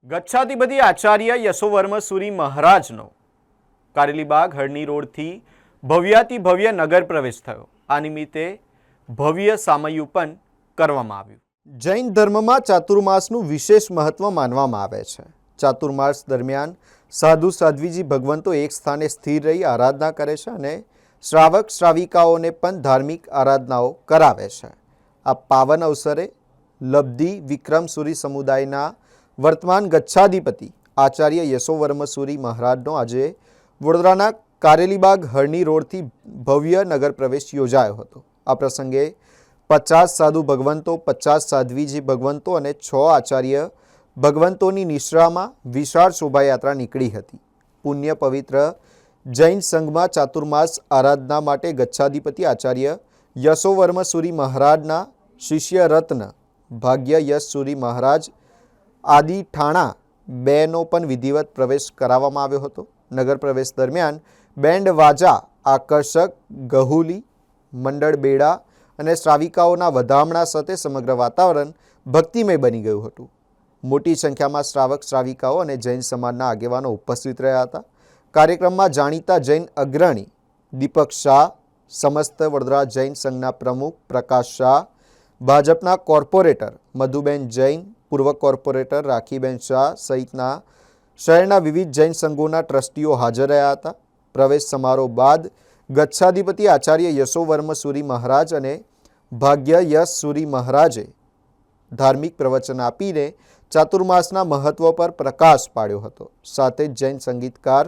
ગચ્છાધિપતિ આચાર્ય યશોવર્મસુરી મહારાજનો કારેલીબાગ હરણી રોડથી ભવ્યાતિ ભવ્ય નગર પ્રવેશ થયો। આ નિમિત્તે ભવ્ય સામયૂપન કરવામાં આવ્યું। જૈન ધર્મમાં ચાતુર્માસનું વિશેષ મહત્વ માનવામાં આવે છે। ચાતુર્માસ દરમિયાન સાધુ સાધ્વીજી ભગવંતો એક સ્થાને સ્થિર રહી આરાધના કરે છે અને શ્રાવક શ્રાવિકાઓને પણ ધાર્મિક આરાધનાઓ કરાવે છે। આ પાવન અવસરે લબ્ધિ વિક્રમસુરી સમુદાયના વર્તમાન ગચ્છાધિપતિ આચાર્ય યશોવર્મસુરી મહારાજનો આજે વડોદરાના કારેલીબાગ હરણી રોડથી ભવ્ય નગર પ્રવેશ યોજાયો હતો। આ પ્રસંગે 50 સાધુ ભગવંતો, 50 સાધ્વીજી ભગવંતો અને 6 આચાર્ય ભગવંતોની નિશ્રામાં વિશાળ શોભાયાત્રા નીકળી હતી। પુણ્ય પવિત્ર જૈન સંઘમાં ચાતુર્માસ આરાધના માટે ગચ્છાધિપતિ આચાર્ય યશોવર્મસુરી મહારાજના શિષ્ય રત્ન ભાગ્ય યશસુરી મહારાજ આદિ ઠાણા બેનો પણ વિધિવત પ્રવેશ કરાવવામાં આવ્યો હતો। નગર પ્રવેશ દરમિયાન બેન્ડ વાજા, આકર્ષક ગહુલી, મંડળ બેડા અને શ્રાવિકાઓના વધામણા સાથે સમગ્ર વાતાવરણ ભક્તિમય બની ગયું હતું। મોટી સંખ્યામાં શ્રાવક શ્રાવિકાઓ અને જૈન સમાજના આગેવાનો ઉપસ્થિત રહ્યા હતા। કાર્યક્રમમાં જાણીતા જૈન અગ્રણી દીપક શાહ, સમસ્ત વડોદરા જૈન સંઘના પ્રમુખ પ્રકાશ શાહ, ભાજપના કોર્પોરેટર મધુબેન જૈન, પૂર્વ કોર્પોરેટર રાખીબેન શાહ સહિતના શહેરના વિવિધ જૈન સંઘોના ટ્રસ્ટીઓ હાજર રહ્યા હતા। પ્રવેશ સમારોહ બાદ ગચ્છાધિપતિ આચાર્ય યશોવર્મસુરી મહારાજ અને ભાગ્ય યશસુરી મહારાજે ધાર્મિક પ્રવચન આપીને ચાતુર્માસના મહત્વ પર પ્રકાશ પાડ્યો હતો। સાથે જ જૈન સંગીતકાર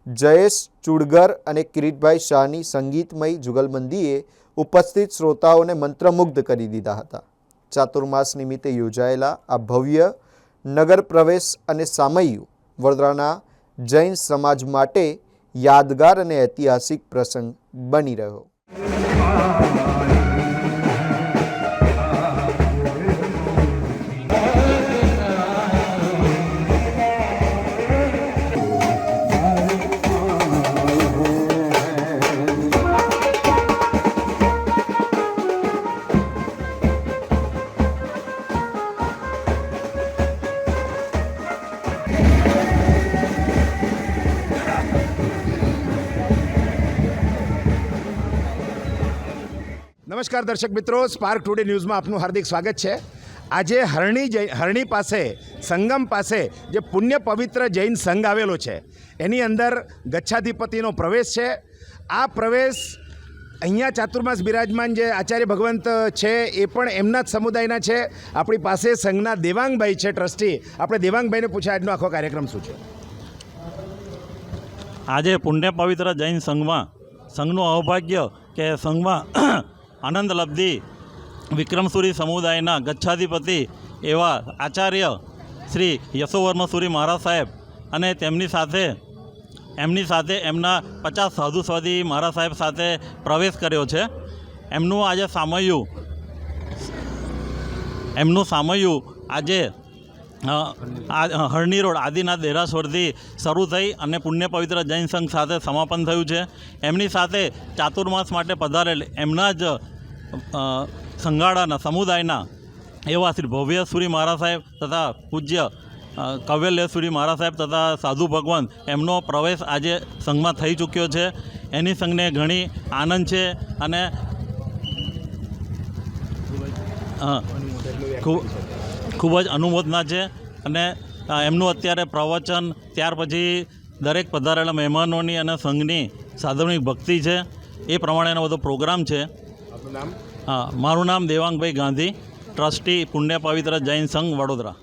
જયેશ ચુડગર અને કિરીટભાઈ શાહની સંગીતમય જુગલબંધીએ ઉપસ્થિત શ્રોતાઓને મંત્રમુગ્ધ કરી દીધા હતા। ચાતુર્માસ નિમિત્તે યોજાયેલા આ ભવ્ય નગર પ્રવેશ અને સામયુ વડોદરાના જૈન સમાજ માટે યાદગાર અને ઐતિહાસિક પ્રસંગ બની રહ્યો। નમસ્કાર દર્શક મિત્રો, સ્પાર્ક ટુડે ન્યૂઝમાં આપનું હાર્દિક સ્વાગત છે। આજે હરણી પાસે સંગમ પાસે જે પુણ્ય પવિત્ર જૈન સંઘ આવેલો છે એની અંદર ગચ્છાધિપતિનો પ્રવેશ છે। આ પ્રવેશ અહીંયા ચાતુર્માસ બિરાજમાન જે આચાર્ય ભગવંત છે એ પણ એમના જ સમુદાયના છે। આપણી પાસે સંઘના દેવાંગભાઈ છે, ટ્રસ્ટી। આપણે દેવાંગભાઈને પૂછ્યા આજનો આખો કાર્યક્રમ શું છે। આજે પુણ્ય પવિત્ર જૈન સંઘનું અહોભાગ્ય કે સંઘમાં આનંદ લબ્ધિ વિક્રમસુરી સમુદાયના ગચ્છાધિપતિ એવા આચાર્ય શ્રી યશોવર્મસુરી મહારાજ સાહેબ અને તેમની સાથે એમના 50 સાધુ સ્વાદી મહારાજ સાહેબ સાથે પ્રવેશ કર્યો છે। એમનું સામયુ આજે હરણી રોડ આદિનાથ દેરાસરથી શરૂ થઈ અને પુણ્ય પવિત્ર જૈન સંઘ સાથે સમાપન થયું છે। એમની સાથે ચાતુર્માસ માટે પધારેલ એમના જ સંઘાડાના સમુદાયના એવા શ્રી ભવ્યસુરી મહારાજ સાહેબ તથા પૂજ્ય કવ્યલ્યસુરી મહારાજ સાહેબ તથા સાધુ ભગવાન એમનો પ્રવેશ આજે સંઘમાં થઈ ચૂક્યો છે। એની સંઘને ઘણી આનંદ છે અને ખૂબ જ અનુમોદના છે અને એમનું અત્યારે પ્રવચન ત્યાર પછી દરેક પધારેલા મહેમાનોની અને સંઘની સાધુની ભક્તિ છે એ પ્રમાણેનો બધો પ્રોગ્રામ છે। મારું નામ દેવાંગભાઈ ગાંધી, ટ્રસ્ટી પુણ્ય પવિત્ર જૈન સંઘ વડોદરા।